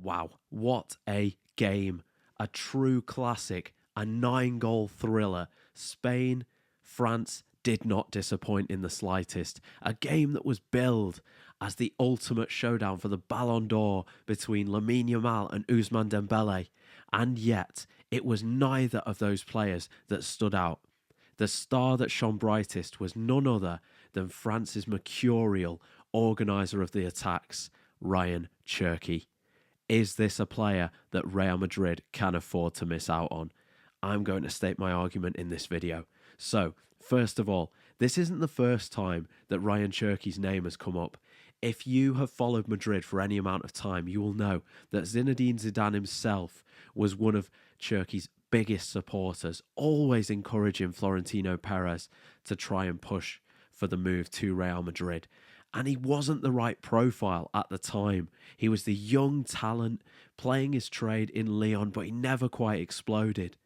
Wow, what a game. A true classic, a 9-goal thriller. Spain, France did not disappoint in the slightest. A game that was billed as the ultimate showdown for the Ballon d'Or between Lamine Yamal and Ousmane Dembele. And yet, it was neither of those players that stood out. The star that shone brightest was none other than France's mercurial organiser of the attacks, Ryan Cherki. Is this a player that Real Madrid can afford to miss out on? I'm going to state my argument in this video. So, first of all, this isn't the first time that Ryan Cherki's name has come up. If you have followed Madrid for any amount of time, you will know that Zinedine Zidane himself was one of Cherki's biggest supporters, always encouraging Florentino Perez to try and push for the move to Real Madrid. And he wasn't the right profile at the time. He was the young talent playing his trade in Lyon, but he never quite exploded.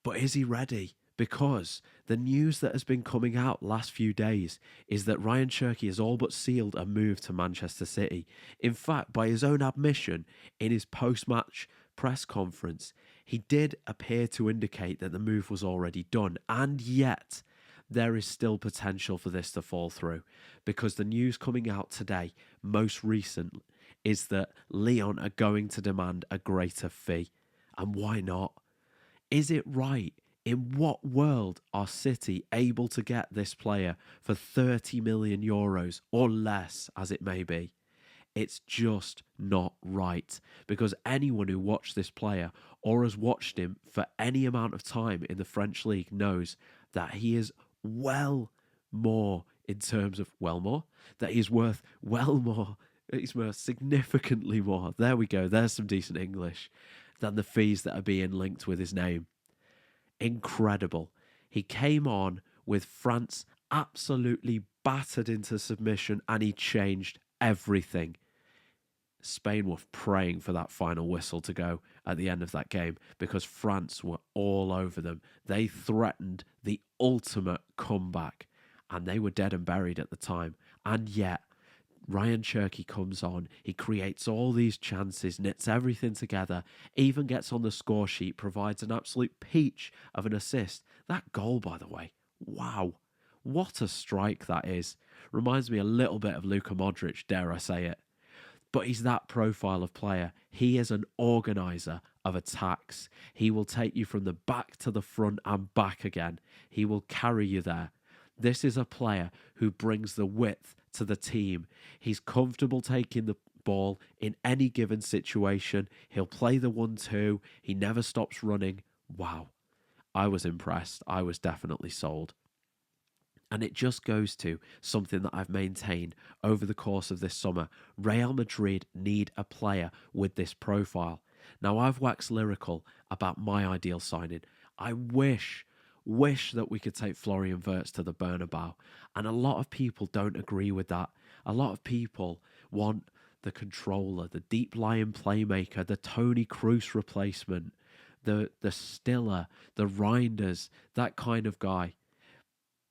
But is he ready? Because the news that has been coming out last few days is that Ryan Cherki has all but sealed a move to Manchester City. In fact, by his own admission in his post-match press conference, he did appear to indicate that the move was already done. And yet, there is still potential for this to fall through, because the news coming out today, most recent, is that Lyon are going to demand a greater fee. And why not? Is it right? In what world are City able to get this player for 30 million euros or less, as it may be? It's just not right, because anyone who watched this player or has watched him for any amount of time in the French league knows that he is well more in terms of that he's worth he's worth significantly more. There we go. There's some decent English than the fees that are being linked with his name. Incredible. He came on with France absolutely battered into submission and he changed everything. Spain were praying for that final whistle to go at the end of that game because France were all over them. They threatened the ultimate comeback and they were dead and buried at the time. And yet, Ryan Cherki comes on, he creates all these chances, knits everything together, even gets on the score sheet, provides an absolute peach of an assist. That goal, by the way, wow, what a strike that is. Reminds me a little bit of Luka Modric, dare I say it. But he's that profile of player. He is an organiser of attacks. He will take you from the back to the front and back again. He will carry you there. This is a player who brings the width to the team. He's comfortable taking the ball in any given situation. He'll play the 1-2. He never stops running. Wow. I was impressed. I was definitely sold. And it just goes to something that I've maintained over the course of this summer. Real Madrid need a player with this profile. Now, I've waxed lyrical about my ideal signing. I wish that we could take Florian Wirtz to the Bernabeu. And a lot of people don't agree with that. A lot of people want the controller, the deep-lying playmaker, the Toni Kroos replacement, the Stiller, the Reinders, that kind of guy.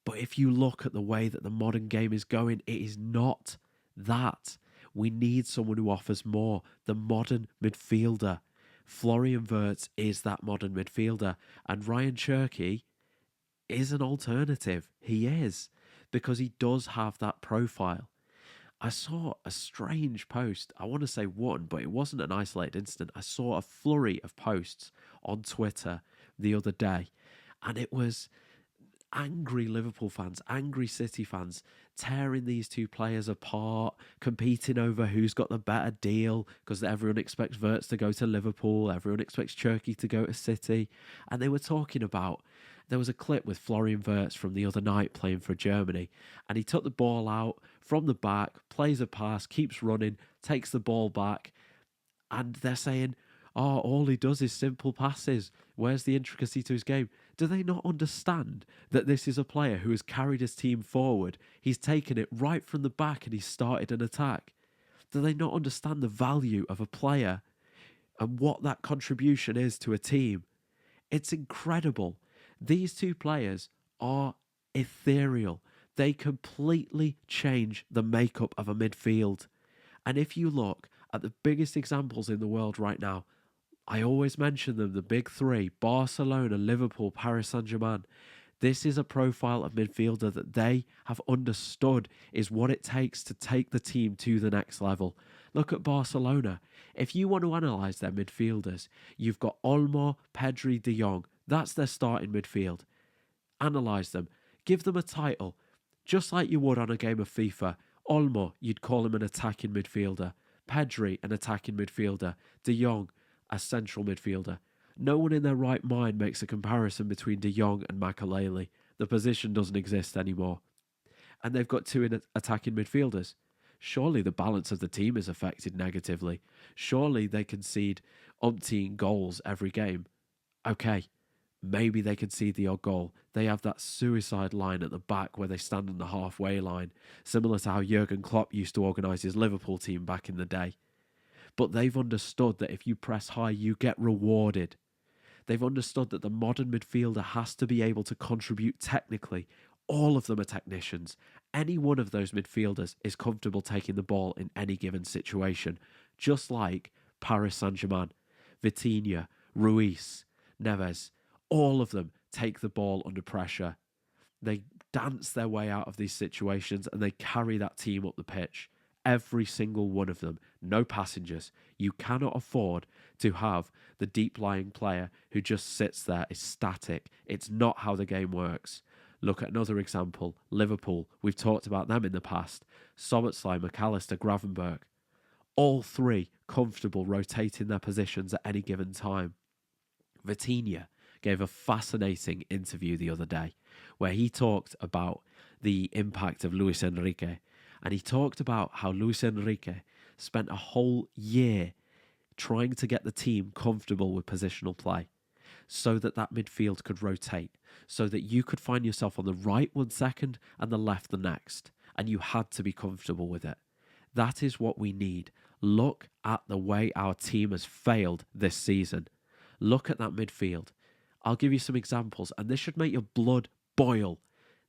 But if you look at the way that the modern game is going, it is not that. We need someone who offers more. The modern midfielder. Florian Wirtz is that modern midfielder. And Ryan Cherki is an alternative. He is. Because he does have that profile. I saw a strange post. I want to say one, but it wasn't an isolated incident. I saw a flurry of posts on Twitter the other day. And it was angry Liverpool fans, angry City fans, tearing these two players apart, competing over who's got the better deal, because everyone expects Wirtz to go to Liverpool, everyone expects Cherki to go to City. And they were talking about, there was a clip with Florian Wirtz from the other night playing for Germany, and he took the ball out from the back, plays a pass, keeps running, takes the ball back, and they're saying, oh, all he does is simple passes. Where's the intricacy to his game? Do they not understand that this is a player who has carried his team forward? He's taken it right from the back and he's started an attack. Do they not understand the value of a player and what that contribution is to a team? It's incredible. These two players are ethereal. They completely change the makeup of a midfield. And if you look At the biggest examples in the world right now, I always mention them, the big three: Barcelona, Liverpool, Paris Saint-Germain. This is a profile of midfielder that they have understood is what it takes to take the team to the next level. Look at Barcelona. If you want to analyse their midfielders, you've got Olmo, Pedri, De Jong. That's their starting midfield. Analyse them. Give them a title. Just like you would on a game of FIFA. Olmo, you'd call him an attacking midfielder. Pedri, an attacking midfielder. De Jong, a central midfielder. No one in their right mind makes a comparison between De Jong and Makelele. The position doesn't exist anymore. And they've got two attacking midfielders. Surely the balance of the team is affected negatively. Surely they concede umpteen goals every game. Okay, maybe they concede the odd goal. They have that suicide line at the back where they stand on the halfway line, similar to how Jurgen Klopp used to organise his Liverpool team back in the day. But they've understood that if you press high, you get rewarded. They've understood that the modern midfielder has to be able to contribute technically. All of them are technicians. Any one of those midfielders is comfortable taking the ball in any given situation, just like Paris Saint-Germain, Vitinha, Ruiz, Neves. All of them take the ball under pressure. They dance their way out of these situations and they carry that team up the pitch. Every single one of them. No passengers. You cannot afford to have the deep-lying player who just sits there, is static. It's not how the game works. Look at another example, Liverpool. We've talked about them in the past. Szoboszlai, McAllister, Gravenberch. All three comfortable rotating their positions at any given time. Vitinha gave a fascinating interview the other day where he talked about the impact of Luis Enrique. And he talked about how Luis Enrique spent a whole year trying to get the team comfortable with positional play so that midfield could rotate, so that you could find yourself on the right 1 second and the left the next, and you had to be comfortable with it. That is what we need. Look at the way our team has failed this season. Look at that midfield. I'll give you some examples, and this should make your blood boil.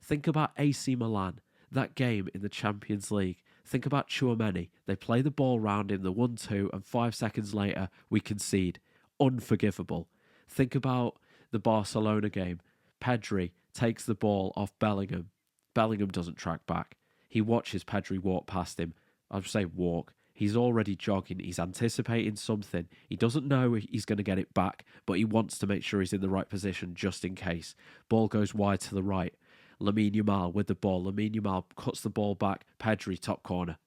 Think about AC Milan. That game in the Champions League. Think about Tchouaméni. They play the ball round in the 1-2 and 5 seconds later we concede. Unforgivable. Think about the Barcelona game. Pedri takes the ball off Bellingham. Bellingham doesn't track back. He watches Pedri walk past him. I'd say walk. He's already jogging. He's anticipating something. He doesn't know he's going to get it back, but he wants to make sure he's in the right position just in case. Ball goes wide to the right. Lamine Yamal with the ball. Lamine Yamal cuts the ball back. Pedri, top corner.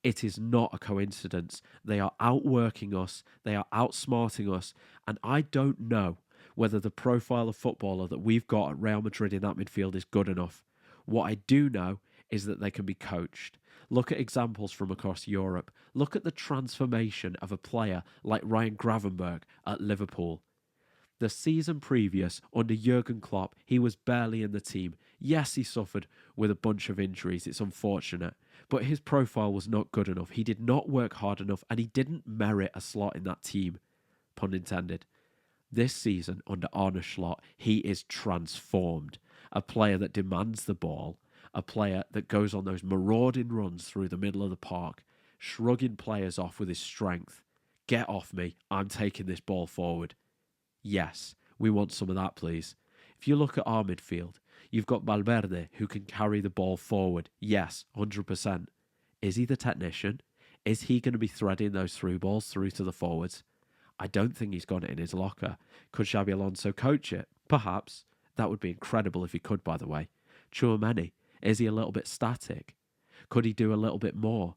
It is not a coincidence. They are outworking us. They are outsmarting us. And I don't know whether the profile of footballer that we've got at Real Madrid in that midfield is good enough. What I do know is that they can be coached. Look at examples from across Europe. Look at the transformation of a player like Ryan Gravenberch at Liverpool. The season previous, under Jurgen Klopp, he was barely in the team. Yes, he suffered with a bunch of injuries. It's unfortunate. But his profile was not good enough. He did not work hard enough, and he didn't merit a slot in that team. Pun intended. This season, under Arne Slot, he is transformed. A player that demands the ball. A player that goes on those marauding runs through the middle of the park, shrugging players off with his strength. Get off me. I'm taking this ball forward. Yes, we want some of that, please. If you look at our midfield, you've got Valverde who can carry the ball forward. Yes, 100%. Is he the technician? Is he going to be threading those through balls through to the forwards? I don't think he's got it in his locker. Could Xabi Alonso coach it? Perhaps. That would be incredible if he could, by the way. Tchouaméni, is he a little bit static? Could he do a little bit more?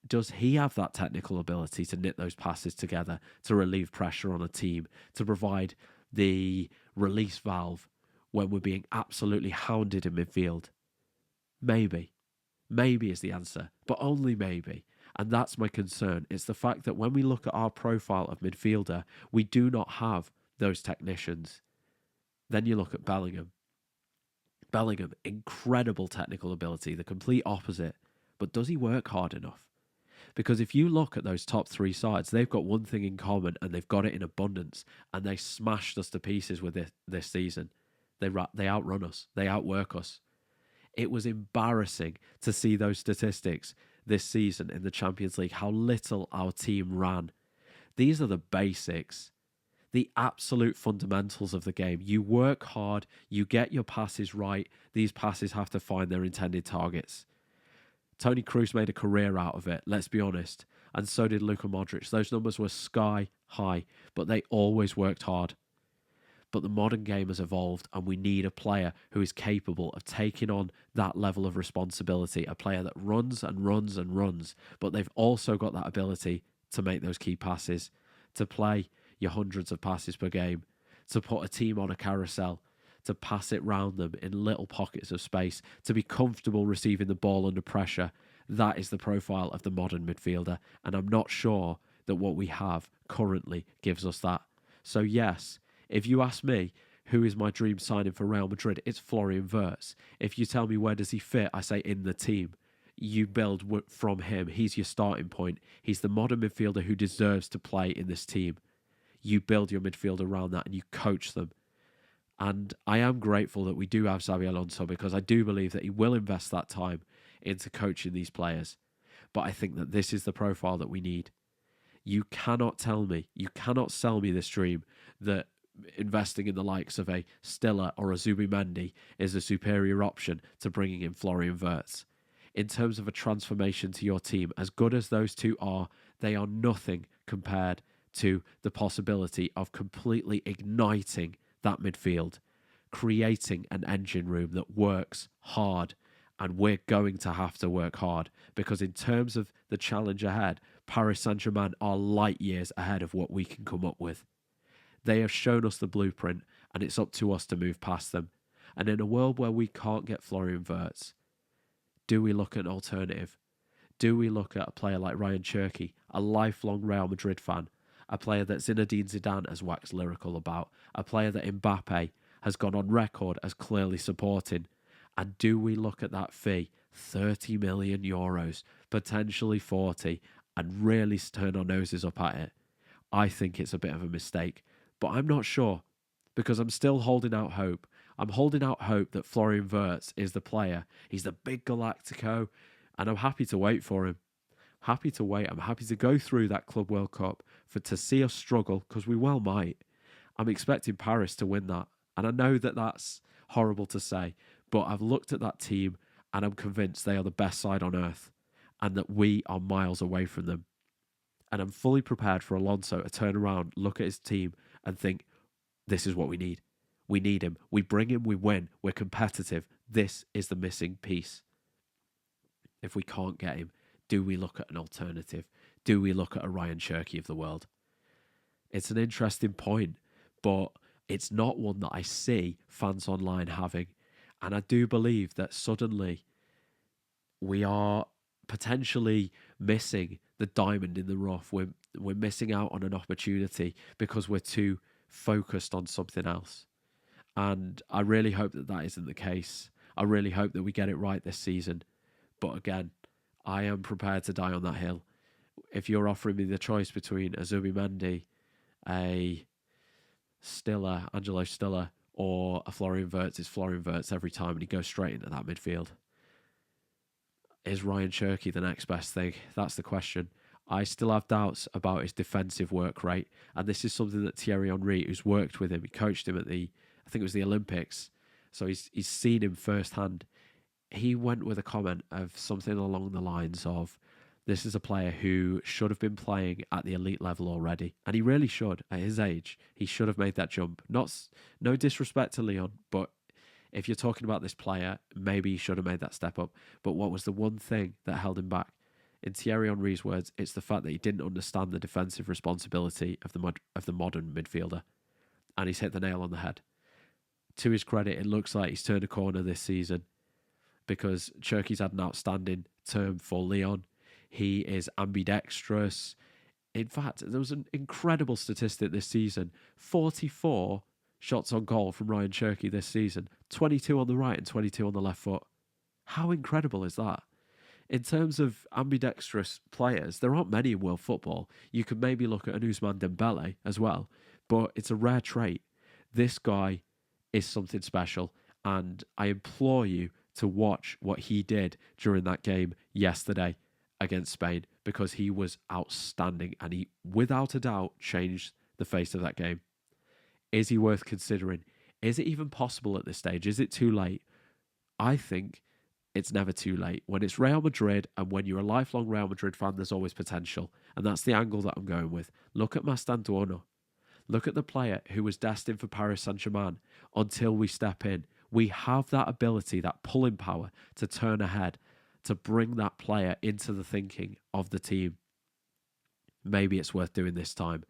Does he have that technical ability to knit those passes together, to relieve pressure on a team, to provide the release valve when we're being absolutely hounded in midfield? Maybe. Maybe is the answer, but only maybe. And that's my concern. It's the fact that when we look at our profile of midfielder, we do not have those technicians. Then you look at Bellingham. Bellingham, incredible technical ability, the complete opposite. But does he work hard enough? Because if you look at those top three sides, they've got one thing in common, and they've got it in abundance, and they smashed us to pieces with it this season. They outrun us. They outwork us. It was embarrassing to see those statistics. this season in the Champions League, how little our team ran. These are the basics, the absolute fundamentals of the game. You work hard, you get your passes right. These passes have to find their intended targets. Toni Kroos made a career out of it, let's be honest. And so did Luka Modric. Those numbers were sky high, but they always worked hard. But the modern game has evolved, and we need a player who is capable of taking on that level of responsibility, a player that runs and runs and runs, but they've also got that ability to make those key passes, to play your hundreds of passes per game, to put a team on a carousel, to pass it round them in little pockets of space, to be comfortable receiving the ball under pressure. That is the profile of the modern midfielder, and I'm not sure that what we have currently gives us that. So yes, if you ask me, who is my dream signing for Real Madrid, it's Florian Wirtz. If you tell me where does he fit, I say in the team. You build from him. He's your starting point. He's the modern midfielder who deserves to play in this team. You build your midfield around that and you coach them. And I am grateful that we do have Xabi Alonso, because I do believe that he will invest that time into coaching these players. But I think that this is the profile that we need. You cannot tell me, you cannot sell me this dream that investing in the likes of a Stiller or a Zubimendi is a superior option to bringing in Florian Wirtz. In terms of a transformation to your team, as good as those two are, they are nothing compared to the possibility of completely igniting that midfield, creating an engine room that works hard. And we're going to have to work hard, because in terms of the challenge ahead, Paris Saint-Germain are light years ahead of what we can come up with. They have shown us the blueprint, and it's up to us to move past them. And in a world where we can't get Florian Wirtz, do we look at an alternative? Do we look at a player like Ryan Cherki, a lifelong Real Madrid fan, a player that Zinedine Zidane has waxed lyrical about, a player that Mbappe has gone on record as clearly supporting? And do we look at that fee, 30 million euros, potentially 40, and really turn our noses up at it? I think it's a bit of a mistake, but I'm not sure, because I'm still holding out hope. I'm holding out hope that Florian Wirtz is the player. He's the big Galactico, and I'm happy to wait for him. Happy to wait. I'm happy to go through that Club World Cup to see us struggle, because we well might. I'm expecting Paris to win that, and I know that that's horrible to say, but I've looked at that team and I'm convinced they are the best side on earth, and that we are miles away from them. And I'm fully prepared for Alonso to turn around, look at his team and think, this is what we need. We need him. We bring him, we win. We're competitive. This is the missing piece. If we can't get him, do we look at an alternative? Do we look at a Ryan Cherki of the world? It's an interesting point, but it's not one that I see fans online having. And I do believe that suddenly we are potentially missing the diamond in the rough. We're missing out on an opportunity because we're too focused on something else. And I really hope that that isn't the case. I really hope that we get it right this season. But again, I am prepared to die on that hill. If you're offering me the choice between a Zubimendi, a Stiller, Angelo Stiller, or a Florian Wirtz, it's Florian Wirtz every time, and he goes straight into that midfield. Is Ryan Cherki the next best thing? That's the question. I still have doubts about his defensive work rate, and this is something that Thierry Henry, who's worked with him, he coached him at I think it was the Olympics, so he's seen him firsthand. He went with a comment of something along the lines of, this is a player who should have been playing at the elite level already. And he really should. At his age, he should have made that jump. No disrespect to Leon, but if you're talking about this player, maybe he should have made that step up. But what was the one thing that held him back? In Thierry Henry's words, it's the fact that he didn't understand the defensive responsibility of the modern midfielder. And he's hit the nail on the head. To his credit, it looks like he's turned a corner this season, because Cherki's had an outstanding term for Leon. He is ambidextrous. In fact, there was an incredible statistic this season. 44 shots on goal from Ryan Cherki this season. 22 on the right and 22 on the left foot. How incredible is that? In terms of ambidextrous players, there aren't many in world football. You could maybe look at an Ousmane Dembele as well, but it's a rare trait. This guy is something special, and I implore you to watch what he did during that game yesterday. against Spain because he was outstanding and he, without a doubt, changed the face of that game. Is he worth considering? Is it even possible at this stage? Is it too late? I think it's never too late. When it's Real Madrid and when you're a lifelong Real Madrid fan, there's always potential. And that's the angle that I'm going with. Look at Mastantuono. Look at the player who was destined for Paris Saint-Germain until we step in. We have that ability, that pulling power to turn ahead, to bring that player into the thinking of the team. Maybe it's worth doing this time.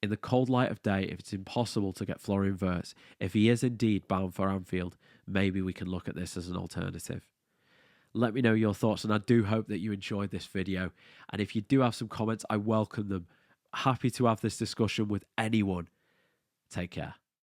In the cold light of day, if it's impossible to get Florian Wirtz, if he is indeed bound for Anfield, maybe we can look at this as an alternative. Let me know your thoughts, and I do hope that you enjoyed this video. And if you do have some comments, I welcome them. Happy to have this discussion with anyone. Take care.